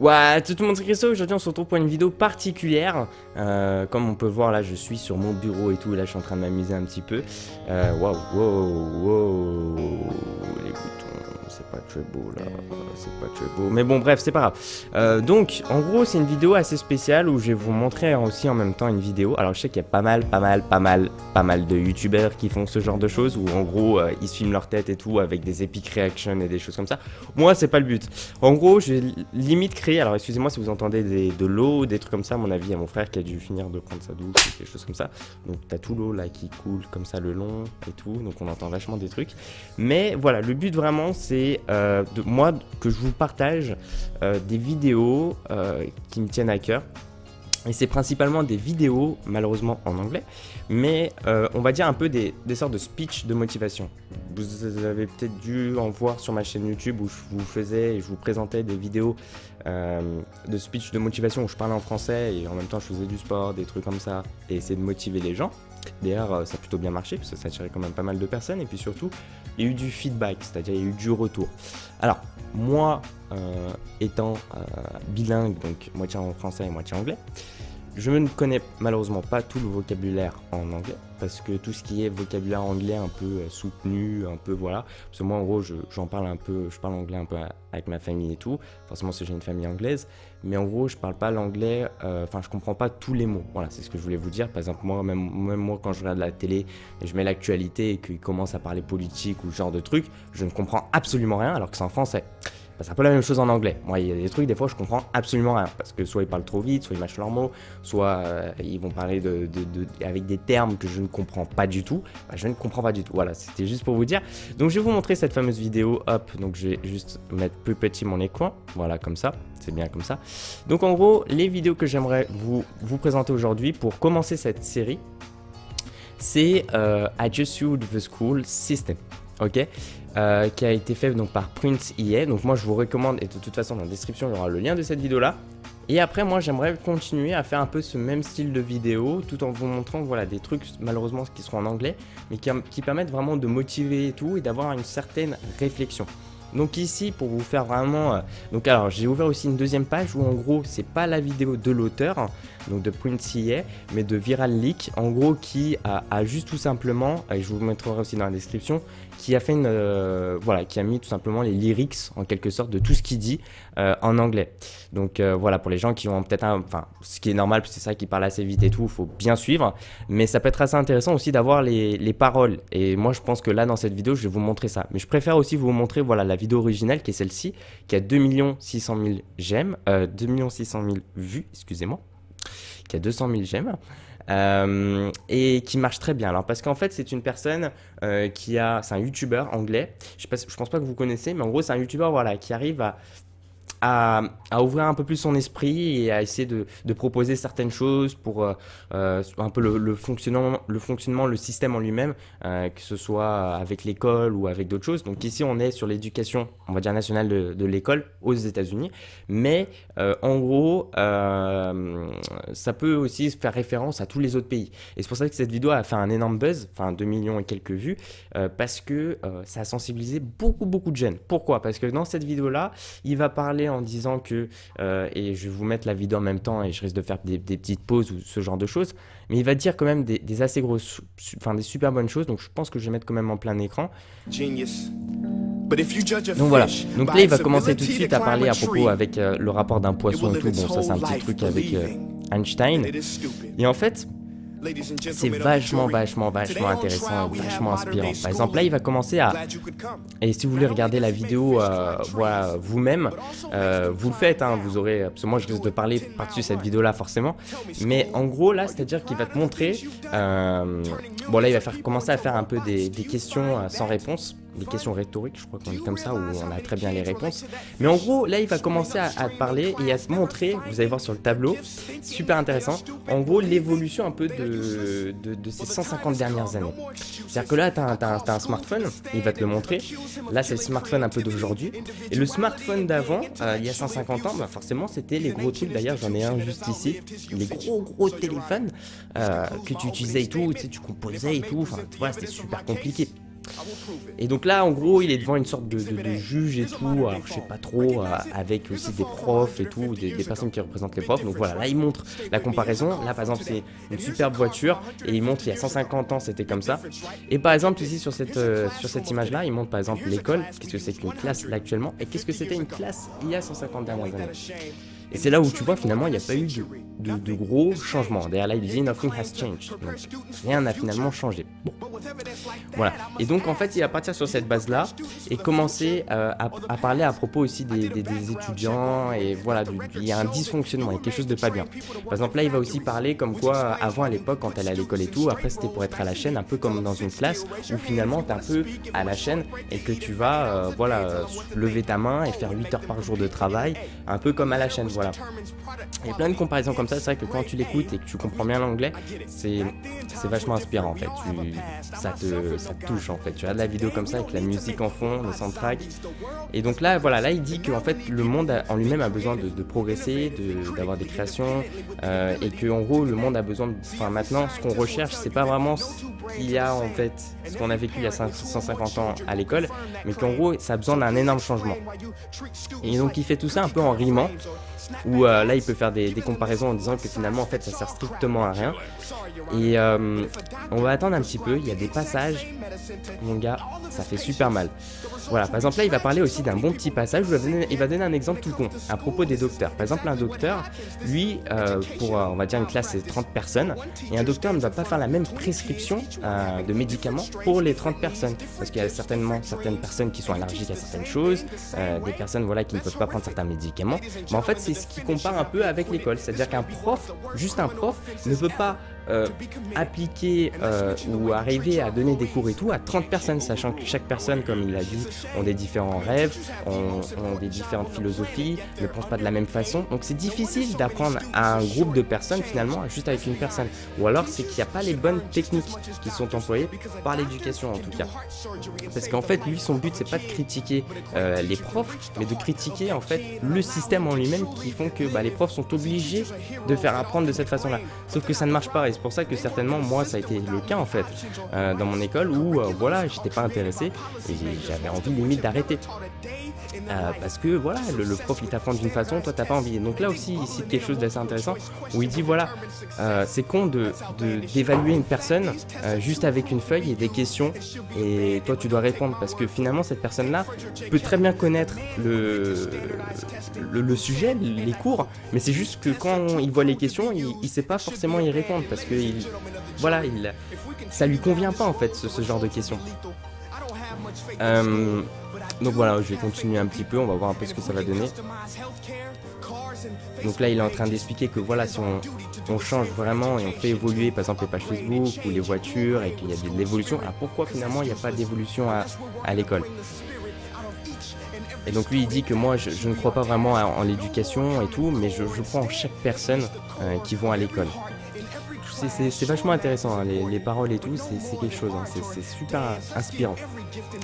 Ouais, tout le monde, c'est Christo. Aujourd'hui, on se retrouve pour une vidéo particulière. Comme on peut voir, là, je suis sur mon bureau et tout. Et là, je suis en train de m'amuser un petit peu. Waouh, wow, les boutons, c'est pas très beau là. C'est pas très beau. Mais bon, bref, c'est pas grave. Donc, en gros, c'est une vidéo assez spéciale où je vais vous montrer aussi en même temps une vidéo. Alors, je sais qu'il y a pas mal de youtubeurs qui font ce genre de choses où en gros, ils se filment leur tête et tout avec des epic reactions et des choses comme ça. Moi, c'est pas le but. En gros, je vais limite créer. Alors, excusez-moi si vous entendez de l'eau, des trucs comme ça. À mon avis, il y a mon frère qui a dû finir de prendre sa douche, des choses comme ça. Donc, t'as tout l'eau là qui coule comme ça le long et tout. Donc, on entend vachement des trucs. Mais voilà, le but vraiment, c'est moi que je vous partage des vidéos qui me tiennent à cœur. Et c'est principalement des vidéos, malheureusement en anglais, mais on va dire un peu des sortes de speech de motivation. Vous avez peut-être dû en voir sur ma chaîne YouTube où je vous faisais et je vous présentais des vidéos de speech de motivation où je parlais en français et en même temps je faisais du sport, des trucs comme ça, et essayer de motiver les gens. D'ailleurs, ça a plutôt bien marché parce que ça attirait quand même pas mal de personnes, et puis surtout, il y a eu du feedback, c'est-à-dire il y a eu du retour. Alors, moi, étant bilingue, donc moitié en français et moitié anglais, je ne connais malheureusement pas tout le vocabulaire en anglais, parce que tout ce qui est vocabulaire anglais un peu soutenu, un peu voilà, parce que moi en gros j'en parle un peu, je parle anglais un peu avec ma famille et tout, forcément parce que j'ai une famille anglaise, mais en gros je parle pas l'anglais, enfin je comprends pas tous les mots, voilà c'est ce que je voulais vous dire. Par exemple moi, même moi quand je regarde la télé et je mets l'actualité et qu'ils commencent à parler politique ou ce genre de trucs, je ne comprends absolument rien alors que c'est en français. Bah, c'est un peu la même chose en anglais. Moi, il y a des trucs, des fois, je comprends absolument rien. Parce que soit ils parlent trop vite, soit ils mâchent leurs mots, soit ils vont parler avec des termes que je ne comprends pas du tout. Bah, je ne comprends pas du tout. Voilà, c'était juste pour vous dire. Donc, je vais vous montrer cette fameuse vidéo. Hop, donc je vais juste mettre plus petit mon écran. Voilà, comme ça. C'est bien comme ça. Donc, en gros, les vidéos que j'aimerais vous présenter aujourd'hui pour commencer cette série, c'est I Just Sued the School System. Ok, qui a été fait donc par Prince EA. Donc moi je vous recommande, et de toute façon dans la description il y aura le lien de cette vidéo là. Et après moi j'aimerais continuer à faire un peu ce même style de vidéo tout en vous montrant voilà des trucs malheureusement qui seront en anglais mais qui permettent vraiment de motiver et tout et d'avoir une certaine réflexion. Donc ici pour vous faire vraiment donc alors j'ai ouvert aussi une deuxième page où en gros c'est pas la vidéo de l'auteur donc de Prince EA mais de Viral Leak en gros qui a juste tout simplement, et je vous mettrai aussi dans la description, qui a fait voilà, qui a mis tout simplement les lyrics en quelque sorte de tout ce qu'il dit en anglais. Donc voilà, pour les gens qui ont peut-être enfin ce qui est normal parce que c'est ça qui parle assez vite et tout, faut bien suivre, mais ça peut être assez intéressant aussi d'avoir les paroles. Et moi je pense que là dans cette vidéo je vais vous montrer ça, mais je préfère aussi vous montrer voilà la vidéo originale qui est celle-ci, qui a 2 600 000 j'aime, 2 600 000 vues, excusez-moi, qui a 200 000 j'aime. Et qui marche très bien. Alors parce qu'en fait c'est une personne c'est un youtubeur anglais, je pense pas que vous connaissez, mais en gros c'est un youtubeur voilà, qui arrive à ouvrir un peu plus son esprit et à essayer de proposer certaines choses pour un peu le fonctionnement, le système en lui-même, que ce soit avec l'école ou avec d'autres choses. Donc ici on est sur l'éducation, on va dire nationale de l'école aux États-Unis, mais en gros ça peut aussi faire référence à tous les autres pays. Et c'est pour ça que cette vidéo a fait un énorme buzz, enfin 2 millions et quelques vues, parce que ça a sensibilisé beaucoup de jeunes. Pourquoi? Parce que dans cette vidéo là, il va parler en disant que, et je vais vous mettre la vidéo en même temps et je risque de faire des petites pauses ou ce genre de choses, mais il va dire quand même des assez grosses, enfin des super bonnes choses, donc je pense que je vais mettre quand même en plein écran. Donc voilà, donc là il va commencer tout de suite à parler à propos avec le rapport d'un poisson et tout, bon ça c'est un petit truc avec Einstein, et en fait c'est vachement intéressant et vachement inspirant. Par exemple là il va commencer et si vous voulez regarder la vidéo voilà, vous-même, vous le faites, hein, vous aurez, parce que moi je risque de parler par-dessus cette vidéo là forcément, mais en gros là c'est à dire qu'il va te montrer, bon là il va commencer à faire un peu des questions sans réponse, des questions rhétoriques, je crois qu'on dit comme ça, où on a très bien les réponses. Mais en gros, là, il va commencer à te parler et à se montrer, vous allez voir sur le tableau, super intéressant, en gros, l'évolution un peu de ces 150 dernières années. C'est-à-dire que là, tu as un smartphone, il va te le montrer. Là, c'est le smartphone un peu d'aujourd'hui. Et le smartphone d'avant, il y a 150 ans, bah forcément, c'était les gros trucs. D'ailleurs, j'en ai un juste ici. Les gros téléphones que tu utilisais et tout, tu sais, tu composais et tout. Enfin, tu vois, c'était super compliqué. Et donc là, en gros, il est devant une sorte de juge et tout, alors je sais pas trop, avec aussi des profs et tout, des personnes qui représentent les profs. Donc voilà, là il montre la comparaison. Là par exemple, c'est une superbe voiture et il montre qu'il y a 150 ans c'était comme ça. Et par exemple ici sur cette image là, il montre par exemple l'école, qu'est-ce que c'est qu'une classe là actuellement et qu'est-ce que c'était une classe il y a 150 dernières années. Et c'est là où tu vois finalement il n'y a pas eu de gros changements. D'ailleurs là il dit nothing has changed. Donc rien n'a finalement changé. Bon. Voilà. Et donc en fait il va partir sur cette base là et commencer à parler à propos aussi des étudiants et voilà, il y a un dysfonctionnement, il y a quelque chose de pas bien. Par exemple là il va aussi parler comme quoi avant à l'époque quand elle allait à l'école et tout, après c'était pour être à la chaîne, un peu comme dans une classe où finalement tu es un peu à la chaîne et que tu vas voilà, lever ta main et faire 8 heures par jour de travail, un peu comme à la chaîne. Voilà. Il y a plein de comparaisons comme ça, c'est vrai que quand tu l'écoutes et que tu comprends bien l'anglais, c'est vachement inspirant en fait, ça te touche en fait, tu as de la vidéo comme ça avec la musique en fond, le soundtrack, et donc là voilà, là il dit que en fait le monde en lui-même a besoin de progresser, d'avoir des créations, et que en gros le monde a besoin enfin maintenant ce qu'on recherche c'est pas vraiment ce qu'il y a en fait, ce qu'on a vécu il y a 150 ans à l'école, mais qu'en gros ça a besoin d'un énorme changement. Et donc il fait tout ça un peu en rimant, où là il peut faire des comparaisons en disant que finalement en fait ça sert strictement à rien. Et on va attendre un petit peu, il y a des passages, mon gars, ça fait super mal. Voilà, par exemple là il va parler aussi d'un bon petit passage où il va donner un exemple tout con à propos des docteurs. Par exemple un docteur, lui, pour on va dire une classe c'est 30 personnes, et un docteur ne va pas faire la même prescription de médicaments pour les 30 personnes. Parce qu'il y a certainement certaines personnes qui sont allergiques à certaines choses, des personnes voilà, qui ne peuvent pas prendre certains médicaments. Mais en fait c'est ce qui compare un peu avec l'école, c'est-à-dire qu'un prof, juste un prof, ne peut pas appliquer ou arriver à donner des cours et tout à 30 personnes, sachant que chaque personne, comme il l'a dit, ont des différents rêves, ont des différentes philosophies, ne pensent pas de la même façon. Donc c'est difficile d'apprendre à un groupe de personnes finalement juste avec une personne. Ou alors c'est qu'il n'y a pas les bonnes techniques qui sont employées par l'éducation en tout cas. Parce qu'en fait lui son but c'est pas de critiquer les profs, mais de critiquer en fait le système en lui-même qui font que les profs sont obligés de faire apprendre de cette façon-là. Sauf que ça ne marche pas. Et c'est pour ça que certainement moi ça a été le cas en fait dans mon école où voilà j'étais pas intéressé et j'avais envie limite d'arrêter parce que voilà le prof il t'apprend d'une façon, toi t'as pas envie. Donc là aussi il cite quelque chose d'assez intéressant où il dit voilà c'est con d'évaluer une personne juste avec une feuille et des questions et toi tu dois répondre parce que finalement cette personne là peut très bien connaître le sujet, les cours, mais c'est juste que quand il voit les questions il sait pas forcément y répondre parce que voilà, ça lui convient pas en fait ce genre de questions. Donc voilà, je vais continuer un petit peu, on va voir un peu ce que ça va donner. Donc là il est en train d'expliquer que voilà, si on change vraiment et on fait évoluer par exemple les pages Facebook ou les voitures et qu'il y a de l'évolution, alors pourquoi finalement il n'y a pas d'évolution à l'école? Et donc lui il dit que moi je ne crois pas vraiment en l'éducation et tout, mais je crois en chaque personne qui vont à l'école. C'est vachement intéressant, hein, les paroles et tout, c'est quelque chose, hein, c'est super inspirant.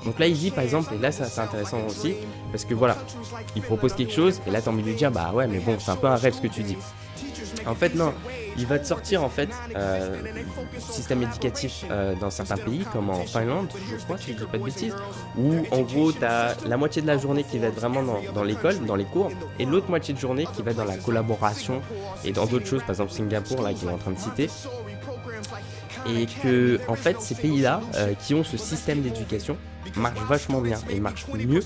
Donc là il dit par exemple, et là c'est intéressant aussi, parce que voilà, il propose quelque chose, et là t'as envie de lui dire, bah ouais mais bon c'est un peu un rêve ce que tu dis. En fait non, il va te sortir en fait système éducatif dans certains pays comme en Finlande, je crois, si je dis pas de bêtises, où en gros t'as la moitié de la journée qui va être vraiment dans l'école, dans les cours, et l'autre moitié de journée qui va être dans la collaboration et dans d'autres choses, par exemple Singapour là qu'il est en train de citer. Et que en fait ces pays-là qui ont ce système d'éducation marchent vachement bien et marchent mieux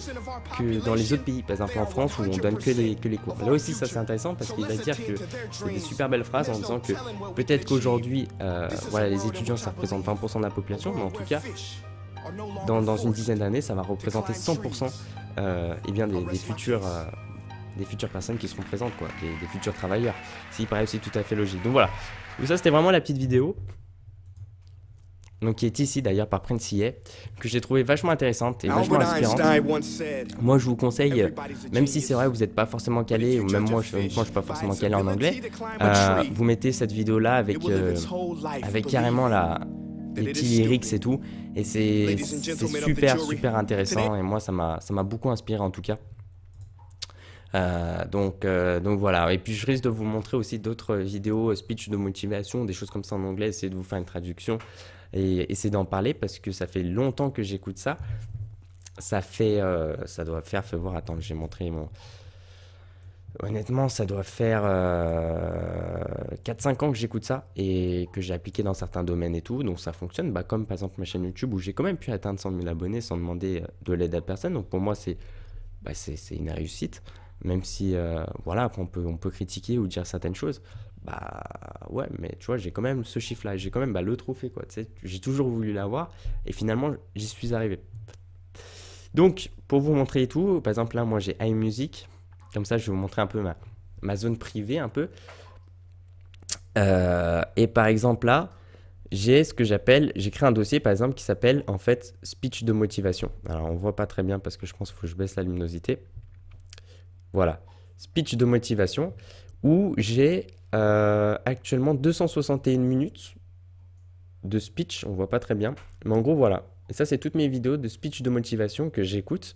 que dans les autres pays, par exemple en France où on donne que les cours. Là aussi ça c'est intéressant parce qu'il va dire que c'est des super belles phrases en disant que peut-être qu'aujourd'hui voilà, les étudiants ça représente 20% de la population, mais en tout cas dans une dizaine d'années ça va représenter 100% et bien des futures personnes qui seront présentes, quoi, des futurs travailleurs. Ça paraît aussi tout à fait logique. Donc voilà, donc ça c'était vraiment la petite vidéo. Donc qui est ici d'ailleurs par Prince Yeh, que j'ai trouvé vachement intéressante et vachement inspirante. Moi je vous conseille, même si c'est vrai vous n'êtes pas forcément calé, ou même moi je suis pas forcément calé en anglais, vous mettez cette vidéo là avec carrément les petits lyrics et tout, et c'est super intéressant et moi ça m'a beaucoup inspiré en tout cas. Donc voilà, et puis je risque de vous montrer aussi d'autres vidéos speech de motivation, des choses comme ça en anglais, essayer de vous faire une traduction et essayer d'en parler parce que ça fait longtemps que j'écoute ça. Ça doit faire, fais voir, attends, j'ai montré mon... Honnêtement, ça doit faire 4-5 ans que j'écoute ça et que j'ai appliqué dans certains domaines et tout, donc ça fonctionne, bah, comme par exemple ma chaîne YouTube où j'ai quand même pu atteindre 100 000 abonnés sans demander de l'aide à personne, donc pour moi c'est une réussite, même si voilà, après on peut critiquer ou dire certaines choses, bah ouais, mais tu vois, j'ai quand même ce chiffre-là, j'ai quand même le trophée, quoi, tu sais, j'ai toujours voulu l'avoir et finalement j'y suis arrivé. Donc, pour vous montrer et tout, par exemple là, moi j'ai iMusic. Comme ça, je vais vous montrer un peu ma zone privée un peu. Et par exemple là, j'ai ce que j'appelle, j'ai créé un dossier par exemple qui s'appelle en fait speech de motivation. Alors on voit pas très bien parce que je pense qu'il faut que je baisse la luminosité. Voilà, speech de motivation où j'ai actuellement 261 minutes de speech, on voit pas très bien. Mais en gros voilà, et ça c'est toutes mes vidéos de speech de motivation que j'écoute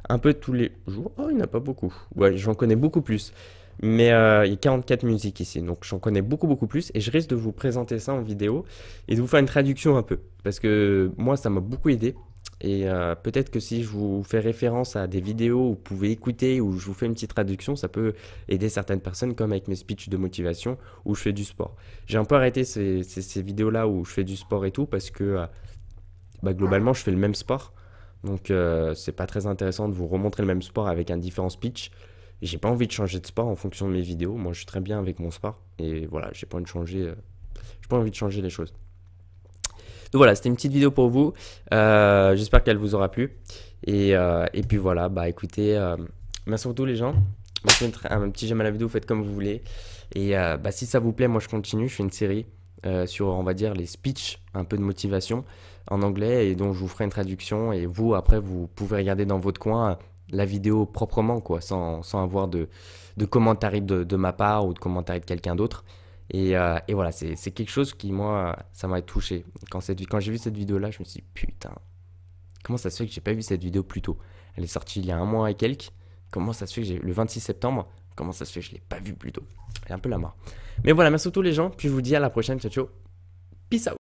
un peu tous les jours. Oh, il n'y en a pas beaucoup. Ouais, j'en connais beaucoup plus. Mais il y a 44 musiques ici, donc j'en connais beaucoup plus. Et je risque de vous présenter ça en vidéo et de vous faire une traduction un peu. Parce que moi, ça m'a beaucoup aidé. Et peut-être que si je vous fais référence à des vidéos où vous pouvez écouter, où je vous fais une petite traduction, ça peut aider certaines personnes, comme avec mes speeches de motivation où je fais du sport. J'ai un peu arrêté ces vidéos-là où je fais du sport et tout, parce que globalement, je fais le même sport. Donc c'est pas très intéressant de vous remontrer le même sport avec un différent speech. J'ai pas envie de changer de sport en fonction de mes vidéos. Moi je suis très bien avec mon sport. Et voilà, j'ai pas envie de changer, j'ai pas envie de changer les choses. Donc voilà, c'était une petite vidéo pour vous. J'espère qu'elle vous aura plu. Et puis voilà, bah écoutez, merci pour tous les gens. Mettez un petit j'aime à la vidéo, faites comme vous voulez. Et si ça vous plaît, moi je continue. Je fais une série sur, on va dire, les speeches, un peu de motivation en anglais, et donc je vous ferai une traduction. Et vous, après, vous pouvez regarder dans votre coin la vidéo proprement, quoi, sans avoir de commentaires de ma part ou de commentaires de quelqu'un d'autre. Et voilà, c'est quelque chose qui, moi, ça m'a touché. Quand j'ai vu cette vidéo-là, je me suis dit, putain, comment ça se fait que j'ai pas vu cette vidéo plus tôt? Elle est sortie il y a un mois et quelques. Comment ça se fait que le 26 septembre, comment ça se fait que je l'ai pas vu plus tôt? J'ai un peu la marre. Mais voilà, merci à tous les gens, puis je vous dis à la prochaine, ciao ciao, peace out.